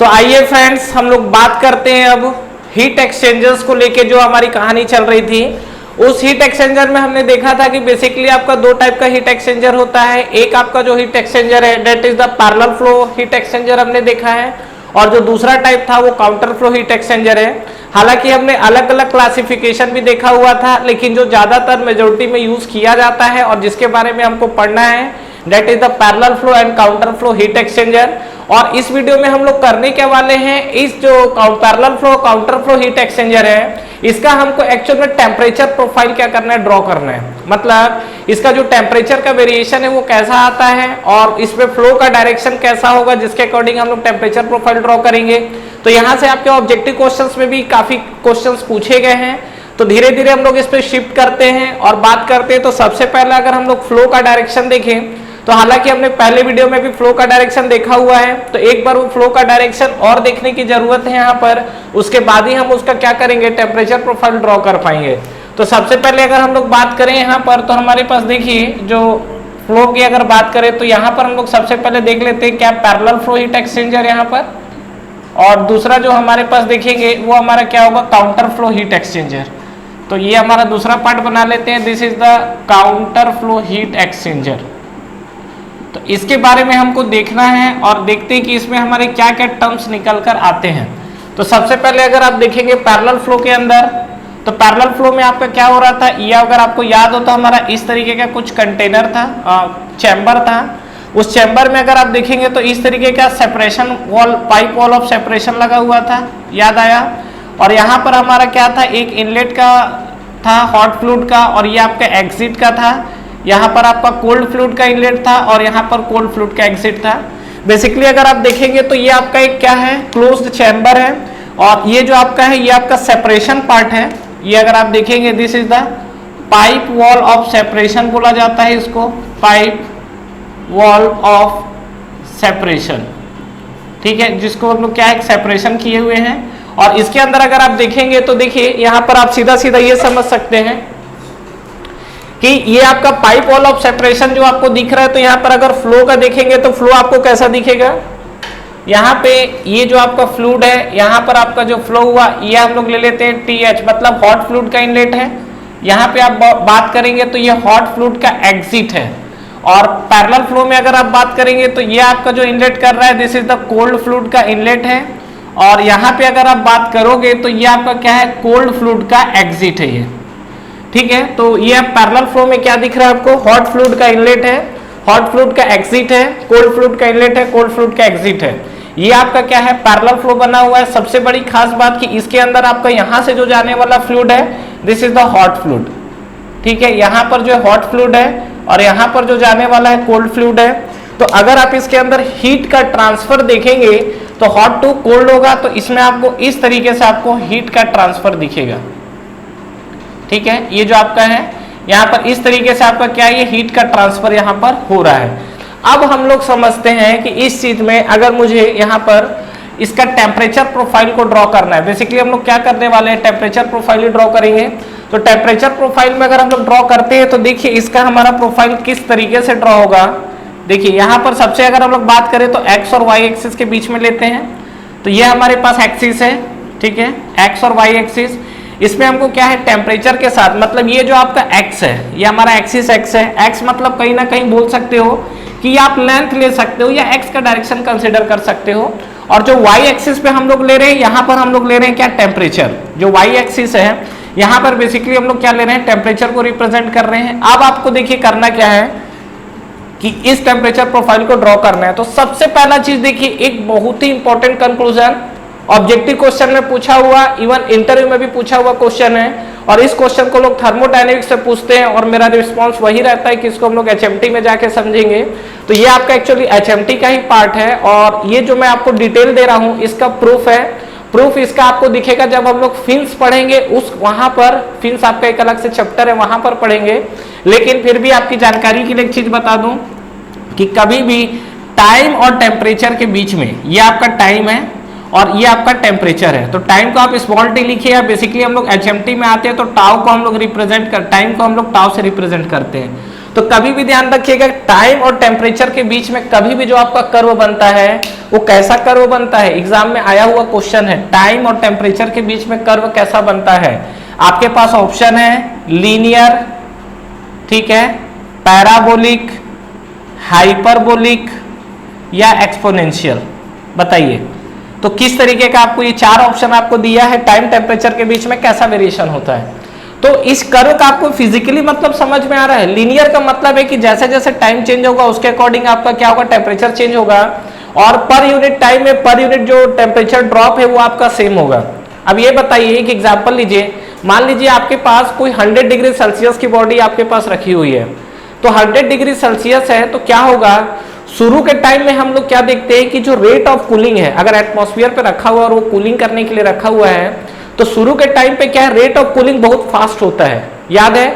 तो आइए फ्रेंड्स, हम लोग बात करते हैं अब हीट एक्सचेंजर्स को लेके जो हमारी कहानी चल रही थी। उस हीट एक्सचेंजर में हमने देखा था कि बेसिकली आपका दो टाइप का हीट एक्सचेंजर होता है। एक आपका जो हीट एक्सचेंजर है that is the parallel flow heat exchanger हमने देखा है, और जो दूसरा टाइप था वो काउंटर फ्लो हीट एक्सचेंजर है। हालांकि हमने अलग अलग क्लासिफिकेशन भी देखा हुआ था, लेकिन जो ज्यादातर मेजोरिटी में यूज किया जाता है और जिसके बारे में हमको पढ़ना है that is the parallel flow and counter flow heat exchanger. और इस वीडियो में हम लोग करने के वाले हैं, इस जो parallel flow counter flow heat exchanger है इसका हमको एक्चुअल में टेम्परेचर प्रोफाइल क्या करना है, ड्रॉ करना है। मतलब इसका जो टेम्परेचर का वेरिएशन है वो कैसा आता है और इसमें फ्लो का डायरेक्शन कैसा होगा, जिसके अकॉर्डिंग हम लोग टेम्परेचर प्रोफाइल ड्रॉ करेंगे। तो यहाँ से आपके ऑब्जेक्टिव क्वेश्चंस में भी काफी क्वेश्चंस पूछे गए हैं, तो धीरे धीरे हम लोग इस पे शिफ्ट करते हैं और बात करते हैं। तो सबसे पहले अगर हम लोग फ्लो का डायरेक्शन देखें तो हालांकि हमने पहले वीडियो में भी फ्लो का डायरेक्शन देखा हुआ है, तो एक बार वो फ्लो का डायरेक्शन और देखने की जरूरत है यहाँ पर। उसके बाद ही हम उसका क्या करेंगे, टेम्परेचर प्रोफाइल ड्रॉ कर पाएंगे। तो सबसे पहले अगर हम लोग बात करें यहाँ पर, तो हमारे पास देखिए जो फ्लो की अगर बात करें तो यहाँ पर हम लोग सबसे पहले देख लेते हैं क्या पैरेलल फ्लो हीट एक्सचेंजर यहाँ पर, और दूसरा जो हमारे पास देखेंगे वो हमारा क्या होगा, काउंटर फ्लो हीट एक्सचेंजर। तो ये हमारा दूसरा पार्ट बना लेते हैं, this is the counter flow heat exchanger. तो इसके बारे में हमको देखना है और देखते हैं कि इसमें हमारे क्या क्या टर्म्स निकल कर आते हैं। तो सबसे पहले अगर आप देखेंगे पैरेलल फ्लो के अंदर, तो पैरेलल फ्लो में आपका क्या हो रहा था, ये अगर आपको याद हो तो हमारा इस तरीके का कुछ कंटेनर था, चैम्बर था। उस चैम्बर में अगर आप देखेंगे तो इस तरीके का separation wall, pipe wall of separation लगा हुआ था, याद आया। और यहाँ पर हमारा क्या था, एक इनलेट का था हॉट फ्लूइड का, और ये आपका एग्जिट का था। यहाँ पर आपका कोल्ड फ्लूइड का इनलेट था और यहाँ पर कोल्ड फ्लूइड का एग्जिट था। बेसिकली अगर आप देखेंगे तो ये आपका एक क्या है, क्लोज्ड चैम्बर है, और ये जो आपका है ये आपका सेपरेशन पार्ट है। ये अगर आप देखेंगे this is the pipe wall of separation बोला जाता है इसको, पाइप वॉल ऑफ सेपरेशन, ठीक है, जिसको हम लोग क्या है, सेपरेशन किए हुए हैं। और इसके अंदर अगर आप देखेंगे तो देखिए यहाँ पर आप सीधा सीधा ये समझ सकते हैं कि ये आपका पाइप वॉल ऑफ सेपरेशन जो आपको दिख रहा है, तो यहाँ पर अगर फ्लो का देखेंगे तो फ्लो आपको कैसा दिखेगा, यहाँ पे ये जो आपका फ्लूइड है, यहाँ पर आपका जो फ्लो हुआ ये हम लोग ले लेते हैं TH, मतलब हॉट फ्लूइड का इनलेट है। यहाँ पे आप बात करेंगे तो ये हॉट फ्लूइड का एग्जिट है। और पैरेलल फ्लो में अगर आप बात करेंगे तो ये आपका जो इनलेट कर रहा है this is the cold fluid का इनलेट है, और यहाँ पे अगर आप बात करोगे तो ये आपका क्या है, कोल्ड फ्लूइड का एग्जिट है ये, ठीक है। तो ये पैरेलल फ्लो में क्या दिख रहा है आपको, हॉट फ्लूइड का इनलेट है, हॉट फ्लूइड का एग्जिट है, कोल्ड फ्लूइड का इनलेट है, कोल्ड फ्लूइड का एग्जिट है। ये आपका क्या है, पैरेलल फ्लो बना हुआ है। सबसे बड़ी खास बात कि इसके अंदर आपका यहाँ से जो जाने वाला फ्लूइड है this is the hot fluid, ठीक है। यहाँ पर जो हॉट फ्लूइड है और यहाँ पर जो जाने वाला है कोल्ड फ्लूइड है। तो अगर आप इसके अंदर हीट का ट्रांसफर देखेंगे तो हॉट टू कोल्ड होगा, तो इसमें आपको इस तरीके से आपको हीट का ट्रांसफर दिखेगा, ठीक है। ये जो आपका है यहाँ पर इस तरीके से आपका क्या है, ये हीट का ट्रांसफर यहाँ पर हो रहा है। अब हम लोग समझते हैं कि इस चीज में अगर मुझे यहाँ पर इसका टेम्परेचर प्रोफाइल को ड्रॉ करना है, बेसिकली हम लोग क्या करने वाले हैं, टेम्परेचर प्रोफाइल ही ड्रॉ करेंगे। तो टेम्परेचर प्रोफाइल में अगर हम लोग ड्रॉ करते हैं तो देखिए इसका हमारा प्रोफाइल किस तरीके से ड्रॉ होगा। देखिए यहाँ पर सबसे अगर हम लोग बात करें तो एक्स और वाई एक्सिस के बीच में लेते हैं, तो ये हमारे पास एक्सिस है, ठीक है, एक्स और वाई एक्सिस। इसमें हमको क्या है, टेम्परेचर के साथ, मतलब ये जो आपका x है ये हमारा एक्सिस x है। x मतलब कहीं ना कहीं बोल सकते हो कि आप लेंथ ले सकते हो या x का डायरेक्शन कंसीडर कर सकते हो। और जो y एक्सिस पे हम लोग ले रहे हैं, यहाँ पर हम लोग ले रहे हैं क्या, टेम्परेचर। जो y एक्सिस है यहाँ पर बेसिकली हम लोग क्या ले रहे हैं, टेम्परेचर को रिप्रेजेंट कर रहे हैं। अब आपको देखिए करना क्या है कि इस टेम्परेचर प्रोफाइल को ड्रॉ करना है। तो सबसे पहला चीज देखिए, एक बहुत ही इंपॉर्टेंट कंक्लूजन ऑब्जेक्टिव क्वेश्चन में पूछा हुआ, इवन इंटरव्यू में भी पूछा हुआ क्वेश्चन है, और इस क्वेश्चन को लोग थर्मोडायनेमिक्स से पूछते हैं और मेरा रिस्पांस वही रहता है कि इसको हम लोग HMT में जाके समझेंगे। तो ये आपका एक्चुअली HMT का ही पार्ट है, और ये जो मैं आपको डिटेल दे रहा हूँ इसका प्रूफ है। प्रूफ इसका आपको दिखेगा जब हम लोग फिन्स पढ़ेंगे, उस वहां पर फिन्स आपका एक अलग से चैप्टर है, वहां पर पढ़ेंगे। लेकिन फिर भी आपकी जानकारी के लिए एक चीज बता दूं कि कभी भी टाइम और टेम्परेचर के बीच में, ये आपका टाइम है और ये आपका टेम्परेचर है, तो टाइम को आप स्मॉल टी लिखिए, या बेसिकली हम लोग HMT में आते हैं तो टाउ को हम लोग रिप्रेजेंट कर, टाइम को हम लोग टाउ से रिप्रेजेंट करते हैं। तो कभी भी ध्यान रखिएगा टाइम और टेम्परेचर के बीच में कभी भी जो आपका कर्व बनता है वो कैसा कर्व बनता है, एग्जाम में आया हुआ क्वेश्चन है, टाइम और टेम्परेचर के बीच में कर्व कैसा बनता है। आपके पास ऑप्शन है लीनियर, ठीक है, पैराबोलिक, हाइपरबोलिक या एक्सपोनेंशियल। बताइए तो किस तरीके का आपको ये चार ऑप्शन आपको दिया है, टाइम टेम्परेचर के बीच में कैसा वेरिएशन होता है। तो इस कर्व का आपको फिजिकली मतलब समझ में आ रहा है। लीनियर का मतलब है कि जैसे जैसे टाइम चेंज होगा उसके अकॉर्डिंग आपका क्या होगा, टेम्परेचर चेंज होगा, और पर यूनिट टाइम में पर यूनिट जो टेम्परेचर ड्रॉप है वो आपका सेम होगा। अब ये बताइए एक एग्जांपल लीजिए, मान लीजिए आपके पास कोई 100 डिग्री सेल्सियस की बॉडी आपके पास रखी हुई है, तो 100 डिग्री सेल्सियस है तो क्या होगा, शुरू के टाइम में हम लोग क्या देखते हैं कि जो रेट ऑफ कूलिंग है, अगर एटमॉस्फेयर पे रखा हुआ और वो कूलिंग करने के लिए रखा हुआ है तो शुरू के टाइम पे क्या है, रेट ऑफ कूलिंग बहुत फास्ट होता है, याद है।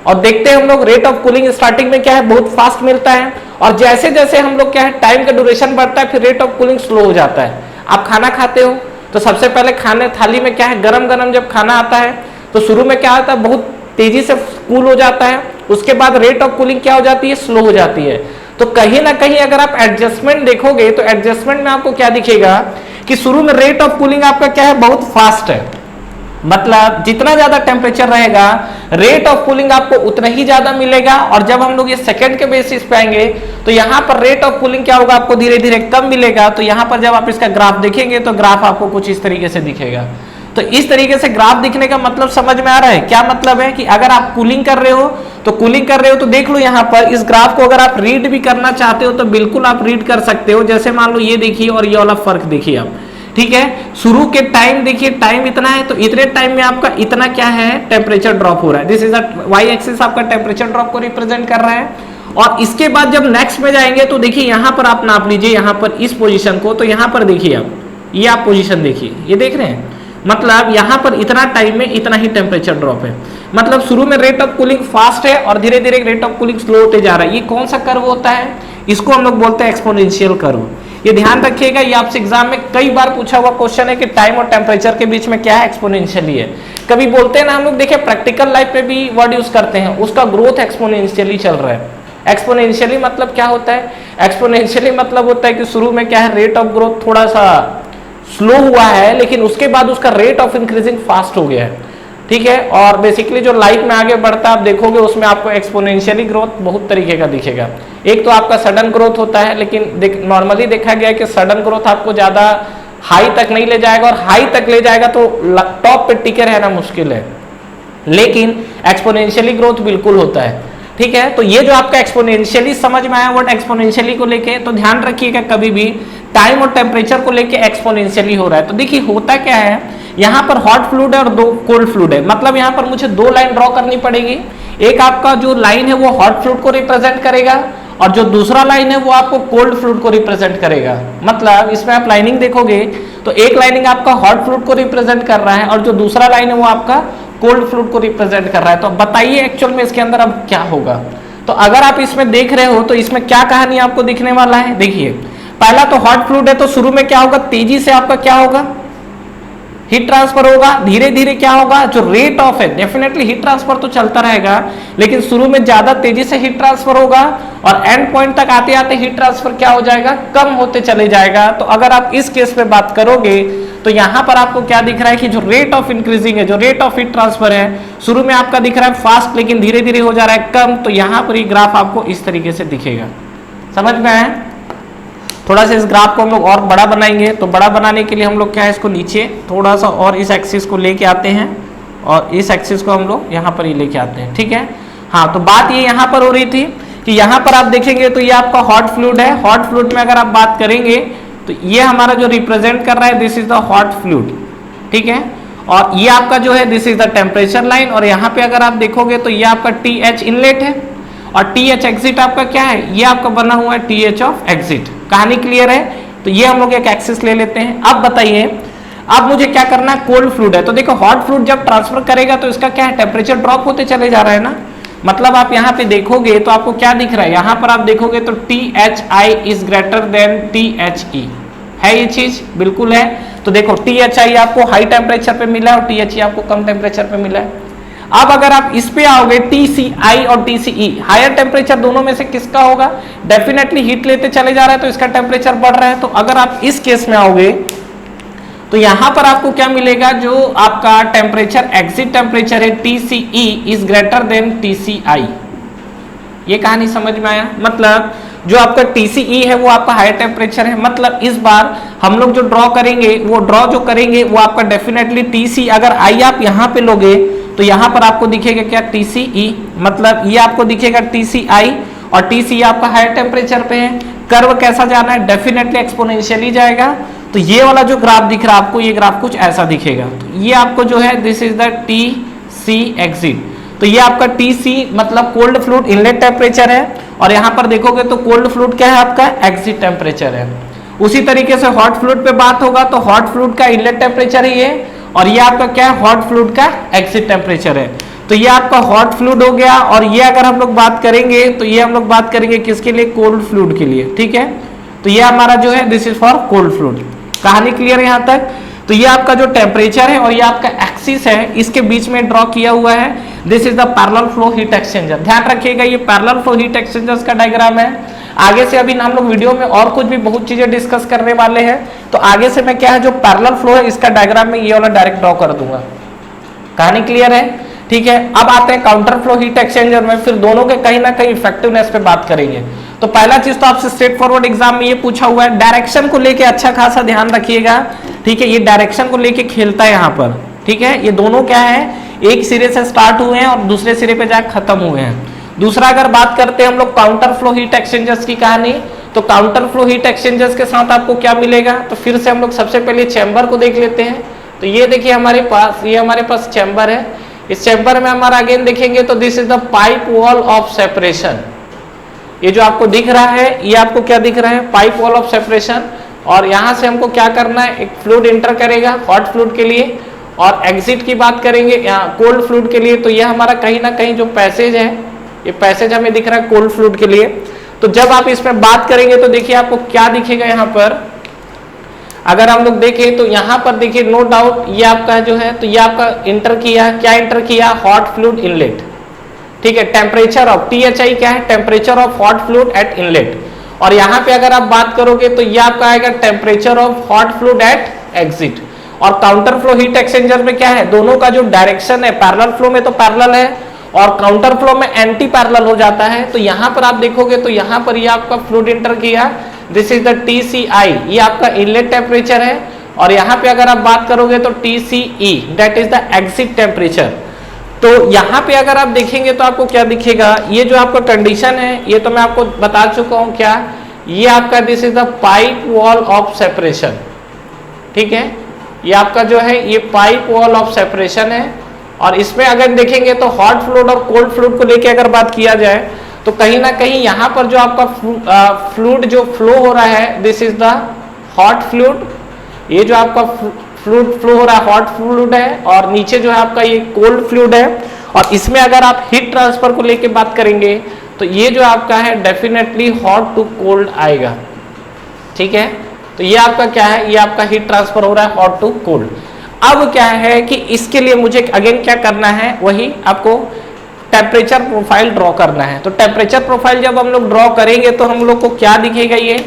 और देखते हैं हम लोग रेट ऑफ कूलिंग स्टार्टिंग में क्या है, बहुत फास्ट मिलता है, और जैसे जैसे हम लोग क्या है टाइम का ड्यूरेशन बढ़ता है फिर रेट ऑफ कूलिंग स्लो हो जाता है। आप खाना खाते हो तो सबसे पहले खाने थाली में क्या है, गरम गरम जब खाना आता है तो शुरू में क्या होता है, बहुत तेजी से कूल हो जाता है, उसके बाद रेट ऑफ कूलिंग क्या हो जाती है, स्लो हो जाती है। तो कहीं ना कहीं अगर आप एडजस्टमेंट देखोगे तो एडजस्टमेंट में आपको क्या दिखेगा कि शुरू में रेट ऑफ कूलिंग आपका क्या है, बहुत फास्ट है, मतलब जितना ज्यादा टेम्परेचर रहेगा रेट ऑफ कूलिंग आपको उतना ही ज्यादा मिलेगा। और जब हम लोग ये सेकंड के बेसिस पे आएंगे तो यहाँ पर रेट ऑफ कूलिंग क्या होगा, आपको धीरे धीरे कम मिलेगा। तो यहाँ पर जब आप इसका ग्राफ देखेंगे तो ग्राफ आपको कुछ इस तरीके से दिखेगा। तो इस तरीके से ग्राफ दिखने का मतलब समझ में आ रहा है, क्या मतलब है कि अगर आप कूलिंग कर रहे हो तो देख लो यहाँ पर इस ग्राफ को अगर आप रीड भी करना चाहते हो तो बिल्कुल आप रीड कर सकते हो। जैसे मान लो ये देखिए और ये वाला फर्क देखिए आप, ठीक है, शुरू के टाइम देखिए टाइम इतना है तो इतने टाइम में आपका इतना क्या है, टेम्परेचर ड्रॉप हो रहा है। दिस इज वाई एक्सिस आपका टेम्परेचर ड्रॉप को रिप्रेजेंट कर रहा है। और इसके बाद जब नेक्स्ट में जाएंगे तो देखिए यहाँ पर आप नाप लीजिए यहाँ पर इस पोजीशन को, तो यहाँ पर देखिए आप ये आप पोजीशन देखिए, ये देख रहे हैं, मतलब यहाँ पर इतना टाइम में इतना ही टेम्परेचर ड्रॉप है। मतलब शुरू में रेट ऑफ कूलिंग फास्ट है और धीरे धीरे रेट ऑफ कूलिंग स्लो होते जा रहा है। ये कौन सा कर्व होता है, इसको हम लोग बोलते हैं एक्सपोनेंशियल कर्व। ये ध्यान रखिएगा, ये आपसे एग्जाम में कई बार पूछा हुआ क्वेश्चन है कि टाइम और टेम्परेचर के बीच में क्या है, एक्सपोनेंशियली है। कभी बोलते हैं ना हम लोग, देखिए प्रैक्टिकल लाइफ में भी वर्ड यूज करते हैं, उसका ग्रोथ एक्सपोनेंशियली चल रहा है। एक्सपोनेंशियली मतलब क्या होता है, एक्सपोनेंशियली मतलब होता है कि शुरू में क्या है, रेट ऑफ ग्रोथ थोड़ा सा स्लो हुआ है लेकिन उसके बाद उसका रेट ऑफ इंक्रीजिंग फास्ट हो गया है, ठीक है। और बेसिकली जो लाइफ में आगे बढ़ता है आप देखोगे उसमें आपको एक्सपोनेंशियली ग्रोथ बहुत तरीके का दिखेगा। एक तो आपका सडन ग्रोथ होता है, लेकिन नॉर्मली देखा गया है कि सडन ग्रोथ आपको ज्यादा हाई तक नहीं ले जाएगा, और हाई तक ले जाएगा तो टॉप पे टिके रहना मुश्किल है, लेकिन एक्सपोनेंशियली ग्रोथ बिल्कुल होता है, ठीक है। तो ये जो आपका एक्सपोनेंशियली समझ में आया वर्ड एक्सपोनेंशियली को लेके, तो ध्यान रखिएगा कभी भी टाइम और टेम्परेचर को लेके एक्सपोनेंशियली हो रहा है। तो देखिए होता क्या है, यहाँ पर हॉट फ्लूइड है और दो कोल्ड फ्लूइड है, मतलब यहाँ पर मुझे दो लाइन ड्रॉ करनी पड़ेगी। एक आपका जो लाइन है वो हॉट फ्लूइड को रिप्रेजेंट करेगा और जो दूसरा लाइन है वो आपको कोल्ड फ्लूइड को रिप्रेजेंट करेगा। मतलब इसमें आप लाइनिंग देखोगे तो एक लाइनिंग आपका हॉट फ्लूइड को रिप्रेजेंट कर रहा है और जो दूसरा लाइन है वो आपका कोल्ड फ्लूइड को रिप्रेजेंट कर रहा है। तो बताइए एक्चुअल में इसके अंदर अब क्या होगा। तो अगर आप इसमें देख रहे हो तो इसमें क्या कहानी आपको दिखने वाला है, देखिए पहला तो हॉट फ्लूइड है तो शुरू में क्या होगा, तेजी से आपका क्या होगा, हीट ट्रांसफर होगा। धीरे धीरे क्या होगा, जो रेट ऑफ है, डेफिनेटली हीट ट्रांसफर तो चलता रहेगा लेकिन शुरू में ज्यादा तेजी से हीट ट्रांसफर होगा और एंड पॉइंट तक आते आते हीट ट्रांसफर क्या हो जाएगा, कम होते चले जाएगा। तो अगर आप इस केस पे बात करोगे तो यहाँ पर आपको क्या दिख रहा है कि जो रेट ऑफ इंक्रीजिंग है, जो रेट ऑफ हीट ट्रांसफर है, शुरू में आपका दिख रहा है फास्ट लेकिन धीरे धीरे हो जा रहा है कम। तो यहाँ पर ये ग्राफ आपको इस तरीके से दिखेगा, समझ में आया। थोड़ा सा इस ग्राफ को हम लोग और बड़ा बनाएंगे, तो बड़ा बनाने के लिए हम लोग क्या है, इसको नीचे थोड़ा सा और इस एक्सिस को लेके आते हैं और इस एक्सिस को हम लोग यहाँ पर ही लेके आते हैं, ठीक है। हाँ, तो बात ये यहाँ पर हो रही थी कि यहाँ पर आप देखेंगे तो ये आपका हॉट फ्लूइड है। हॉट फ्लूइड में अगर आप बात करेंगे तो ये हमारा जो रिप्रेजेंट कर रहा है, this is the hot fluid, ठीक है। और ये आपका जो है this is the temperature line, और यहाँ पे अगर आप देखोगे तो ये आपका TH इनलेट है और TH एग्जिट आपका क्या है, ये आपका बना हुआ है TH ऑफ एग्जिट। कहानी क्लियर है। तो ये हम लोग एक एक्सिस ले लेते हैं। अब बताइए, अब मुझे क्या करना है, कोल्ड फ्लूइड है तो देखो हॉट फ्लूइड जब ट्रांसफर करेगा तो इसका क्या है, टेम्परेचर ड्रॉप होते चले जा रहा है ना। मतलब आप यहाँ पे देखोगे तो आपको क्या दिख रहा है, यहाँ पर आप देखोगे तो THI is greater than THE, है ये चीज, बिल्कुल है। तो देखो THI आपको हाई टेम्परेचर पे मिला है और THE आपको कम टेम्परेचर पे मिला है। अब अगर आप इस पे आओगे TCI और TCE, हायर टेम्परेचर दोनों में से किसका होगा? डेफिनेटली हीट लेते चले जा रहा है तो इसका टेम्परेचर बढ़ रहा है। तो अगर आप इस केस में आओगे तो यहां पर आपको क्या मिलेगा, जो आपका टेम्परेचर एग्जिट टेम्परेचर है TCE is greater than TCI। ये कहानी समझ में आया? मतलब जो आपका TCE है वो आपका हायर टेम्परेचर है। मतलब इस बार हम लोग जो ड्रॉ करेंगे वो आपका डेफिनेटली TC, अगर I आप यहाँ पे लोगे तो यहाँ पर आपको दिखेगा क्या? TCE, मतलब ये आपको दिखेगा TCI और TCE आपका हायर टेम्परेचर पे है। कर्व कैसा जाना है? डेफिनेटली एक्सपोनेंशियली जाएगा। तो ये वाला जो ग्राफ दिख रहा है आपको, ये ग्राफ कुछ ऐसा दिखेगा। तो ये आपको जो है this is the TC exit. तो ये आपका TC मतलब कोल्ड फ्लूइड इनलेट टेम्परेचर है और यहाँ पर देखोगे तो कोल्ड फ्लूइड क्या है आपका? एग्जिट टेम्परेचर है। उसी तरीके से हॉट फ्लूइड पे बात होगा तो हॉट फ्लूइड का इनलेट टेम्परेचर है ये, और ये आपका क्या है? हॉट फ्लूइड का एग्जिट टेम्परेचर है। तो ये आपका हॉट फ्लूइड हो गया। और ये अगर हम लोग बात करेंगे तो ये हम लोग बात करेंगे किसके लिए? कोल्ड फ्लूइड के लिए। ठीक है, तो ये हमारा जो है this is for cold fluid. कहानी क्लियर है यहाँ तक? तो ये आपका जो टेम्परेचर है और ये आपका एक्सिस है, इसके बीच में ड्रॉ किया हुआ है। This is the parallel flow heat exchanger. ध्यान रखिएगा ये पैरेलल फ्लो हीट एक्सचेंजर्स का डायग्राम है। आगे से अभी हम लोग वीडियो में और कुछ भी बहुत चीजें डिस्कस करने वाले हैं, तो आगे से मैं क्या है जो पैरेलल फ्लो है इसका डायग्राम में ये वाला डायरेक्ट ड्रॉ कर दूंगा। कहानी क्लियर है? ठीक है, अब आते हैं काउंटर फ्लो हीट एक्सचेंजर में, फिर दोनों के कहीं ना कहीं इफेक्टिवनेस पे बात करेंगे। तो पहला चीज तो आपसे स्ट्रेट फॉरवर्ड एग्जाम में ये पूछा हुआ है, डायरेक्शन को लेके अच्छा खासा ध्यान रखिएगा। ठीक है, ये डायरेक्शन को लेके खेलता है यहाँ पर। ठीक है, ये दोनों क्या है? एक सिरे से स्टार्ट हुए हैं और दूसरे सिरे पे जाकर खत्म हुए हैं। दूसरा अगर बात करते हैं हम लोग काउंटर फ्लो हीट एक्सचेंजर्स की कहानी, तो काउंटर फ्लो हीट एक्सचेंजर्स के साथ आपको क्या मिलेगा? तो फिर से हम लोग सबसे पहले चैम्बर को देख लेते हैं। तो ये देखिए हमारे पास चैम्बर है। इस चैम्बर में हमारा अगेन देखेंगे तो this is the pipe wall of separation. ये जो आपको दिख रहा है, ये आपको क्या दिख रहा है? Pipe wall of separation. और यहाँ से हमको क्या करना है? एक फ्लूइड एंटर करेगा हॉट फ्लूइड के लिए, और एग्जिट की बात करेंगे कोल्ड फ्लूइड के लिए। तो ये हमारा कहीं ना कहीं जो पैसेज है, ये पैसेज हमें दिख रहा है कोल्ड फ्लूइड के लिए। तो जब आप इसमें बात करेंगे तो देखिए आपको क्या दिखेगा यहाँ पर। अगर हम लोग देखें तो यहाँ पर देखिए नो डाउट ये आपका जो है, तो ये आपका इंटर किया, क्या इंटर किया? Hot fluid inlet. ठीक है, टेम्परेचर ऑफ THI क्या है? Temperature of hot fluid eight inlet. और यहाँ पे अगर आप बात करोगे तो ये आपका आएगा temperature of hot fluid at exit. और काउंटर फ्लो हीट एक्सचेंजर में क्या है? दोनों का जो डायरेक्शन है, पैरेलल फ्लो में तो पैरेलल है और काउंटर फ्लो में एंटी पैरेलल हो जाता है। तो यहाँ पर आप देखोगे तो यहाँ पर ये आपका फ्लूइड इंटर किया, दिस इज द TCI, ये आपका इनलेट टेम्परेचर है। और यहाँ पे अगर आप बात करोगे तो TCE that is the exit temperature. तो यहाँ पे अगर आप देखेंगे तो आपको क्या दिखेगा? ये जो आपका कंडीशन है ये तो मैं आपको बता चुका हूँ क्या, ये आपका this is the pipe wall of separation. ठीक है, ये आपका जो है ये पाइप वॉल ऑफ सेपरेशन है। और इसमें अगर देखेंगे तो हॉट फ्लूइड और कोल्ड फ्लूइड को लेके अगर बात किया जाए तो कहीं ना कहीं यहाँ पर जो आपका फ्लूइड जो फ्लो हो रहा है, this is the hot fluid. ये जो आपका फ्लूइड फ्लो हो रहा है हॉट फ्लूइड है, और नीचे जो है आपका ये कोल्ड फ्लूइड है। और इसमें अगर आप हीट ट्रांसफर को लेके बात करेंगे तो ये जो आपका है डेफिनेटली हॉट टू कोल्ड आएगा। ठीक है, तो ये आपका क्या है? ये आपका हीट ट्रांसफर हो रहा है हॉट टू कोल्ड। अब क्या है कि इसके लिए मुझे अगेन क्या करना है? वही आपको टेम्परेचर प्रोफाइल ड्रॉ करना है। तो टेम्परेचर प्रोफाइल जब हम लोग ड्रॉ करेंगे तो हम लोग को क्या दिखेगा? ये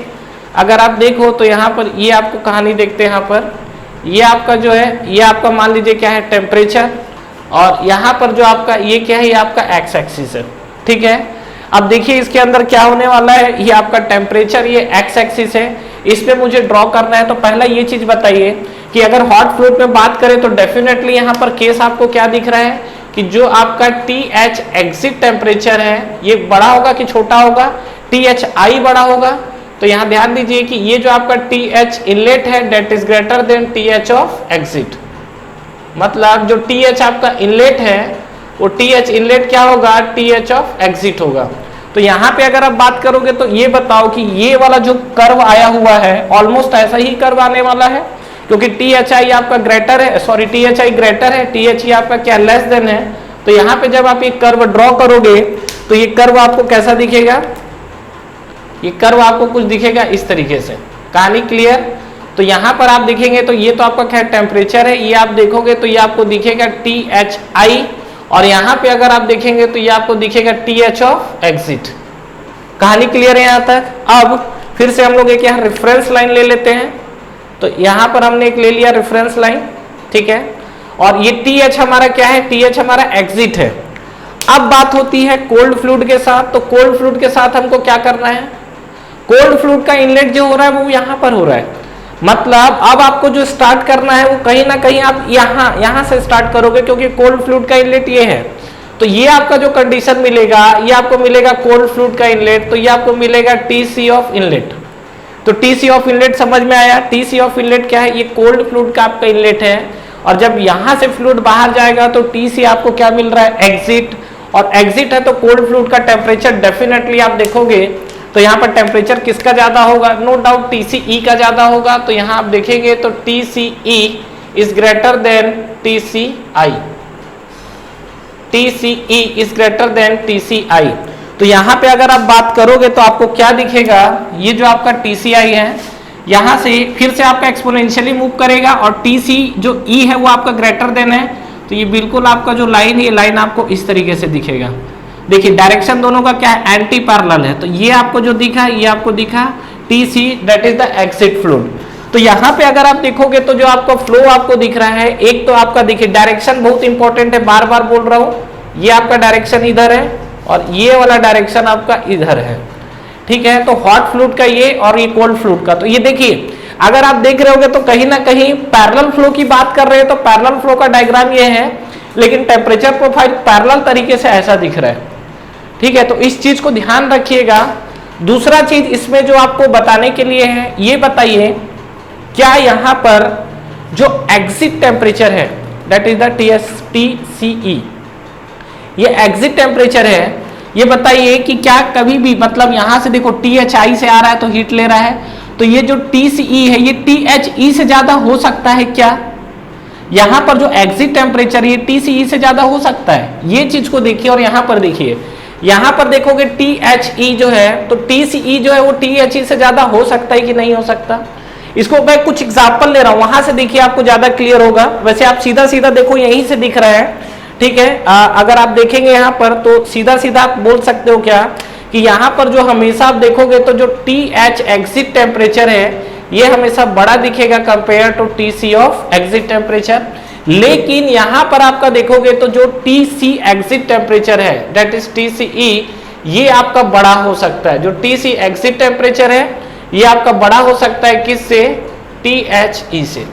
अगर आप देखो तो यहाँ पर ये आपको कहानी देखते हैं, यहाँ पर ये आपका जो है ये आपका मान लीजिए क्या है? टेम्परेचर। और यहाँ पर जो आपका ये क्या है? ये आपका एक्स एक्सिस है। ठीक है, अब देखिए इसके अंदर क्या होने वाला है? ये आपका टेम्परेचर, ये एक्स एक्सिस है, इस पे मुझे ड्रॉ करना है। तो पहला ये चीज बताइए कि अगर हॉट फ्लूइड में बात करें तो डेफिनेटली यहाँ पर केस आपको क्या दिख रहा है कि जो आपका TH एग्जिट टेम्परेचर है ये बड़ा होगा कि छोटा होगा? THI बड़ा होगा। तो यहाँ ध्यान दीजिए कि ये जो आपका TH इनलेट है that is greater than TH of exit. मतलब जो TH आपका इनलेट है वो TH इनलेट क्या होगा? TH ऑफ एग्जिट होगा। तो यहाँ पे अगर आप बात करोगे तो ये बताओ कि ये वाला जो कर्व आया हुआ है ऑलमोस्ट ऐसा ही कर्व आने वाला है, क्योंकि THI आपका ग्रेटर है, सॉरी THI ग्रेटर है, THE आपका क्या लेस देन है। तो यहाँ पे जब आप ये कर्व ड्रॉ करोगे तो ये कर्व आपको कैसा दिखेगा? ये कर्व आपको कुछ दिखेगा इस तरीके से। कहानी क्लियर? तो यहाँ पर आप देखेंगे तो ये तो आपका क्या टेम्परेचर है, ये आप देखोगे तो ये आपको दिखेगा THI, और यहाँ पे अगर आप देखेंगे तो ये आपको दिखेगा TH ऑफ एग्जिट। कहानी क्लियर है यहाँ तक? अब फिर से हम लोग एक यहाँ रेफरेंस लाइन ले लेते हैं। तो यहाँ पर हमने एक ले लिया रेफरेंस लाइन, ठीक है, और ये TH हमारा क्या है? TH हमारा एग्जिट है। अब बात होती है कोल्ड फ्लूइड के साथ। तो कोल्ड फ्लूइड के साथ हमको क्या करना है? कोल्ड फ्लूइड का इनलेट जो हो रहा है वो यहाँ पर हो रहा है, मतलब अब आपको जो स्टार्ट करना है वो कहीं ना कहीं आप यहाँ से स्टार्ट करोगे, क्योंकि कोल्ड फ्लूइड का इनलेट ये है। तो ये आपका जो कंडीशन मिलेगा, ये आपको मिलेगा कोल्ड फ्लूइड का इनलेट, तो ये आपको मिलेगा TC ऑफ इनलेट। तो TC ऑफ इनलेट समझ में आया? TC ऑफ इनलेट क्या है? ये कोल्ड फ्लूइड का आपका इनलेट है, और जब यहां से फ्लूइड बाहर जाएगा तो TC आपको क्या मिल रहा है? एग्जिट। और एग्जिट है तो कोल्ड फ्लूइड का टेम्परेचर डेफिनेटली आप देखोगे तो यहाँ पर टेम्परेचर किसका ज्यादा होगा? नो डाउट TCE का ज्यादा होगा। तो यहाँ आप देखेंगे तो TCE is greater than TCI। TCE is greater than TCI। तो यहाँ पे अगर आप बात करोगे तो आपको क्या दिखेगा? ये जो आपका TCI है यहाँ से फिर से आपका एक्सपोनेंशियली मूव करेगा, और TC जो E है वो आपका ग्रेटर देन है। तो ये बिल्कुल आपका जो लाइन है, ये लाइन आपको इस तरीके से दिखेगा। देखिए डायरेक्शन दोनों का क्या है? एंटी पैरेलल है। तो ये आपको जो दिखा, ये आपको दिखा TC, that is the exit fluid. तो यहाँ पे अगर आप देखोगे तो जो आपका फ्लो आपको दिख रहा है, एक तो आपका देखिए डायरेक्शन बहुत इंपॉर्टेंट है, बार बार बोल रहा हूँ, ये आपका डायरेक्शन इधर है और ये वाला डायरेक्शन आपका इधर है, ठीक है। तो हॉट फ्लूइड का ये और ये कोल्ड फ्लूइड का। तो ये देखिए अगर आप देख रहे होगे तो कहीं ना कहीं पैरेलल फ्लो की बात कर रहे हैं, तो पैरेलल फ्लो का डायग्राम ये है, लेकिन टेम्परेचर प्रोफाइल पैरेलल तरीके से ऐसा दिख रहा है, ठीक है। तो इस चीज को ध्यान रखिएगा। दूसरा चीज इसमें जो आपको बताने के लिए है, ये बताइए क्या यहाँ पर जो एग्जिट टेम्परेचर है, दैट इज द TCE, ये एग्जिट टेम्परेचर है, ये बताइए कि क्या कभी भी, मतलब यहां से देखो THI से आ रहा है तो हीट ले रहा है, तो ये जो TCE है ये THE से ज्यादा हो सकता है क्या? यहां पर जो एग्जिट टेम्परेचर ये TCE से ज्यादा हो सकता है, ये चीज को देखिए। और यहां पर देखिए, यहां पर देखोगे THE जो है, तो TCE जो है वो THE से ज्यादा हो सकता है कि नहीं हो सकता? इसको मैं कुछ एग्जांपल ले रहा हूं, वहां से देखिए आपको ज्यादा क्लियर होगा। वैसे आप सीधा सीधा देखो यहीं से दिख रहा है, ठीक है। अगर आप देखेंगे यहाँ पर तो सीधा सीधा आप बोल सकते हो क्या कि यहाँ पर जो हमेशा आप देखोगे तो जो TH एग्जिट टेम्परेचर है ये हमेशा बड़ा दिखेगा compare to TC of exit temperature. लेकिन यहाँ पर आपका देखोगे तो जो TC एग्जिट टेम्परेचर है, दैट इज TCE, ये आपका बड़ा हो सकता है। जो TC एग्जिट टेम्परेचर है ये आपका बड़ा हो सकता है किससे? THE से।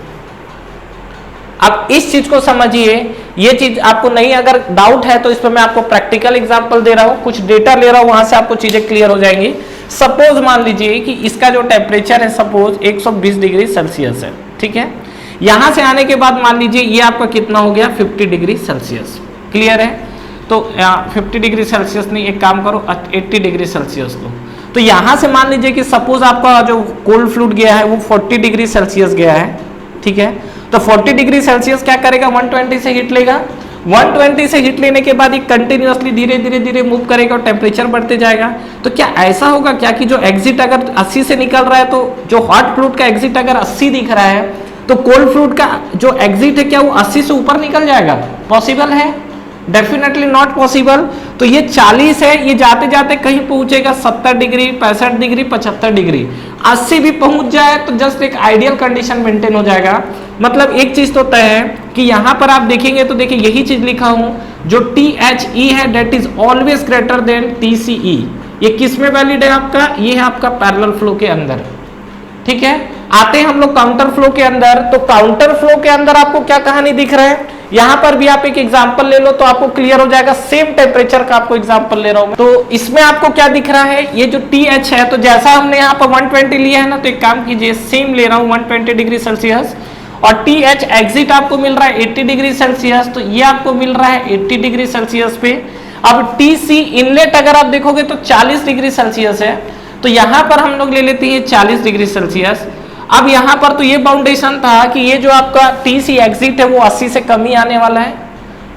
अब इस चीज को समझिए, ये चीज आपको नहीं, अगर डाउट है तो इस पर मैं आपको प्रैक्टिकल एग्जांपल दे रहा हूँ, कुछ डेटा ले रहा हूँ, वहां से आपको चीजें क्लियर हो जाएंगी। सपोज मान लीजिए कि इसका जो टेम्परेचर है सपोज 120 डिग्री सेल्सियस है, ठीक है। यहां से आने के बाद मान लीजिए ये आपका कितना हो गया? 50 डिग्री सेल्सियस। क्लियर है? तो 50 डिग्री सेल्सियस नहीं, एक काम करो 80 डिग्री सेल्सियस लो। तो यहां से मान लीजिए कि सपोज आपका जो कोल्ड फ्लूइड गया है वो 40 डिग्री सेल्सियस गया है, ठीक है। तो 40 डिग्री सेल्सियस क्या करेगा? 120 से हीट लेगा। 120 से हीट लेने के बाद ये कंटिन्यूअसली धीरे धीरे धीरे मूव करेगा और टेम्परेचर बढ़ते जाएगा। तो क्या ऐसा होगा क्या कि जो एग्जिट अगर 80 से निकल रहा है, तो जो हॉट फ्लूइड का एग्जिट अगर 80 दिख रहा है, तो कोल्ड फ्लूइड का जो एग्जिट है क्या वो 80 से ऊपर निकल जाएगा? पॉसिबल है? Definitely not possible. तो ये 40 है, ये जाते जाते कहीं पहुंचेगा 70 डिग्री, 65 डिग्री, 75 डिग्री। 80 भी पहुंच जाए तो जस्ट एक आइडियल कंडीशन मेंटेन हो जाएगा। मतलब एक चीज तो तय है कि यहां पर आप देखेंगे तो देखिए यही चीज लिखा हूं, जो THE है that is always greater than TCE। ये किस में वैलिड है आपका? ये है आपका पैरेलल फ्लो के अंदर, ठीक है। आते हैं हम लोग काउंटर फ्लो के अंदर। तो काउंटर फ्लो के अंदर आपको क्या कहानी दिख रहा है? यहां पर भी आप एक एग्जांपल ले लो तो आपको क्लियर हो जाएगा। सेम टेम्परेचर का आपको एग्जांपल ले रहा हूं। तो इसमें आपको क्या दिख रहा है? ये जो TH है, तो जैसा हमने यहाँ पर 120 लिया है ना, तो एक काम कीजिए, सेम ले रहा हूं 120 डिग्री सेल्सियस, और TH एग्जिट आपको मिल रहा है 80 डिग्री सेल्सियस, तो ये आपको मिल रहा है 80 डिग्री सेल्सियस पे। अब TC इनलेट अगर आप देखोगे तो 40 डिग्री सेल्सियस है, तो यहां पर हम लोग ले लेते हैं 40 डिग्री सेल्सियस। अब यहां पर तो ये बाउंडेशन था कि ये जो आपका TC एग्जिट है वो 80 से कम ही आने वाला है,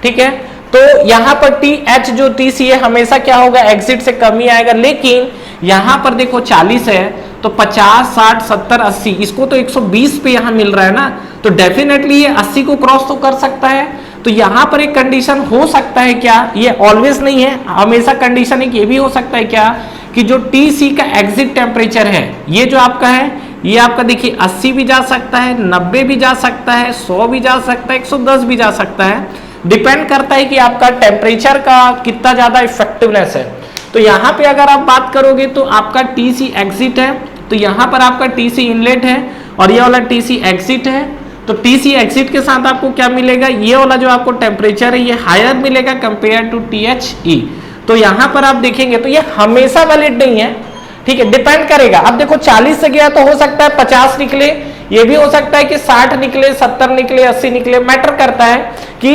ठीक है। तो यहां पर TH जो TC है हमेशा क्या होगा? एग्जिट से कम ही आएगा। लेकिन यहां पर देखो 40 है, तो 50, 60, 70, 80, इसको तो 120 पे यहां मिल रहा है ना, तो डेफिनेटली ये 80 को क्रॉस तो कर सकता है। तो यहां पर एक कंडीशन हो सकता है क्या, ये ऑलवेज नहीं है, हमेशा कंडीशन एक ये भी हो सकता है क्या कि जो TC का एग्जिट टेम्परेचर है ये जो आपका है, ये आपका देखिए 80 भी जा सकता है, 90 भी जा सकता है, 100 भी जा सकता है, 110 भी जा सकता है, डिपेंड करता है कि आपका टेम्परेचर का कितना ज्यादा इफेक्टिवनेस है। तो यहाँ पे अगर आप बात करोगे तो आपका TC एग्जिट है, तो यहाँ पर आपका TC इनलेट है और ये वाला TC एग्जिट है। तो TC एग्जिट के साथ आपको क्या मिलेगा, ये वाला जो आपको टेम्परेचर है ये हायर मिलेगा कंपेयर टू THE। तो यहाँ पर आप देखेंगे तो ये हमेशा वैलिड नहीं है, ठीक है, डिपेंड करेगा। अब देखो 40 से गया तो हो सकता है 50 निकले, ये भी हो सकता है कि 60 निकले, 70 निकले, 80 निकले, मैटर करता है कि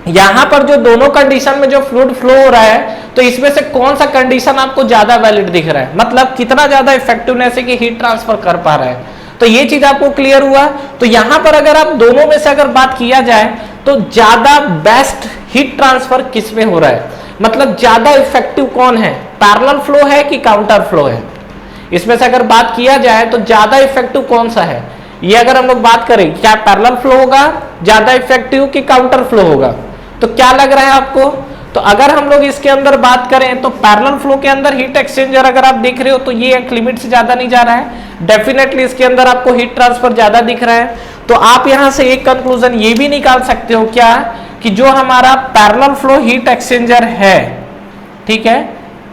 यहां पर जो दोनों कंडीशन में जो फ्लूइड फ्लो हो रहा है तो इसमें से कौन सा कंडीशन आपको ज्यादा वैलिड दिख रहा है, मतलब कितना ज्यादा इफेक्टिवनेस है कि हीट ट्रांसफर कर पा रहा है। तो ये चीज आपको क्लियर हुआ। तो यहां पर अगर आप दोनों में से अगर बात किया जाए तो ज्यादा बेस्ट हीट ट्रांसफर किस में हो रहा है, मतलब ज्यादा इफेक्टिव कौन है, पैरेलल फ्लो है कि काउंटर फ्लो है। इसमें से अगर बात किया जाए तो ज्यादा इफेक्टिव कौन सा है, ये अगर हम लोग बात करें क्या पैरेलल फ्लो होगा ज्यादा इफेक्टिव कि काउंटर फ्लो होगा, तो क्या लग रहा है आपको। तो अगर हम लोग इसके अंदर बात करें तो पैरेलल फ्लो के अंदर हीट एक्सचेंजर अगर आप देख रहे हो तो ये एक लिमिट से ज्यादा नहीं जा रहा है, डेफिनेटली इसके अंदर आपको हीट ट्रांसफर ज्यादा दिख रहा है। तो आप यहां से एक कंक्लूजन ये भी निकाल सकते हो क्या कि जो हमारा पैरेलल फ्लो हीट एक्सचेंजर है, ठीक है,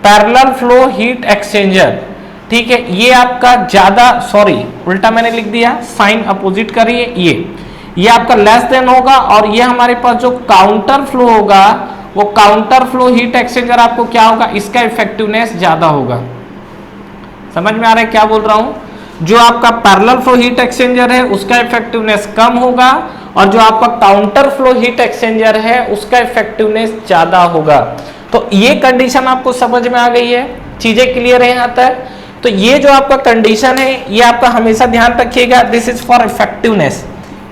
पैरेलल फ्लो हीट एक्सचेंजर, ठीक है, ये आपका ज्यादा, सॉरी उल्टा मैंने लिख दिया, साइन अपोजिट करिए, ये आपका लेस देन होगा और ये हमारे पास जो काउंटर फ्लो होगा वो काउंटर फ्लो हीट एक्सचेंजर आपको क्या होगा, इसका इफेक्टिवनेस ज्यादा होगा। समझ में आ रहा है क्या बोल रहा हूं, जो आपका पैरेलल फ्लो हीट एक्सचेंजर है उसका इफेक्टिवनेस कम होगा और जो आपका काउंटर फ्लो हीट एक्सचेंजर है उसका इफेक्टिवनेस ज्यादा होगा। तो ये कंडीशन आपको समझ में आ गई है, चीजें क्लियर है यहां तक। तो ये जो आपका कंडीशन है ये आपका हमेशा ध्यान रखिएगा, दिस इज फॉर इफेक्टिवनेस।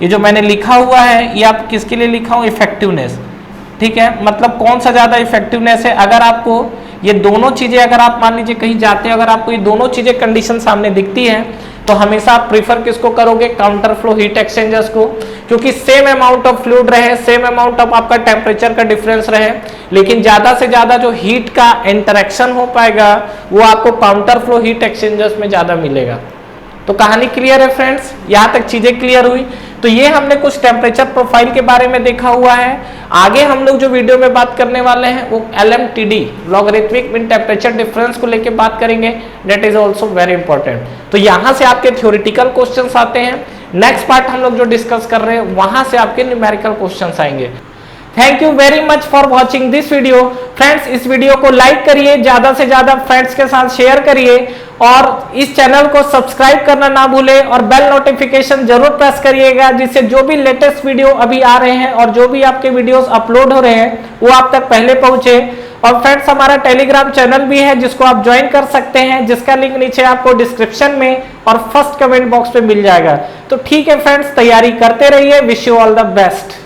ये जो मैंने लिखा हुआ है ये आप किसके लिए लिखा हूं, इफेक्टिवनेस, ठीक है, मतलब कौन सा ज्यादा इफेक्टिवनेस है। अगर आपको ये दोनों चीजें, अगर आप मान लीजिए कहीं जाते हो, अगर आपको ये दोनों चीजें कंडीशन सामने दिखती है तो हमेशा आप प्रीफर किसको करोगे, काउंटर फ्लो हीट एक्सचेंजर्स को, क्योंकि सेम अमाउंट ऑफ फ्लूइड रहे, सेम अमाउंट ऑफ आपका टेम्परेचर का डिफरेंस रहे, लेकिन ज्यादा से ज्यादा जो हीट का इंटरेक्शन हो पाएगा वो आपको काउंटर फ्लो हीट एक्सचेंजर्स में ज्यादा मिलेगा। तो कहानी क्लियर है फ्रेंड्स, यहां तक चीजें क्लियर हुई। तो ये हमने कुछ टेम्परेचर प्रोफाइल के बारे में देखा हुआ है। आगे हम लोग जो वीडियो में बात करने वाले हैं वो LMTD, logarithmic mean temperature difference को लेके बात करेंगे, that is also very important. तो यहाँ से आपके थ्योरेटिकल क्वेश्चंस आते हैं, नेक्स्ट पार्ट हम लोग जो डिस्कस कर रहे हैं वहां से आपके न्यूमेरिकल क्वेश्चंस आएंगे। Thank you very much for watching this video. Friends इस वीडियो को लाइक करिए, ज्यादा से ज्यादा फ्रेंड्स के साथ शेयर करिए और इस चैनल को सब्सक्राइब करना ना भूले और बेल नोटिफिकेशन जरूर प्रेस करिएगा, जिससे जो भी लेटेस्ट वीडियो अभी आ रहे हैं और जो भी आपके वीडियोस अपलोड हो रहे हैं वो आप तक पहले पहुंचे। और फ्रेंड्स हमारा टेलीग्राम चैनल भी है जिसको आप ज्वाइन कर सकते हैं, जिसका लिंक नीचे आपको डिस्क्रिप्शन में और फर्स्ट कमेंट बॉक्स पे मिल जाएगा। तो ठीक है फ्रेंड्स, तैयारी करते रहिए, wish you all the best.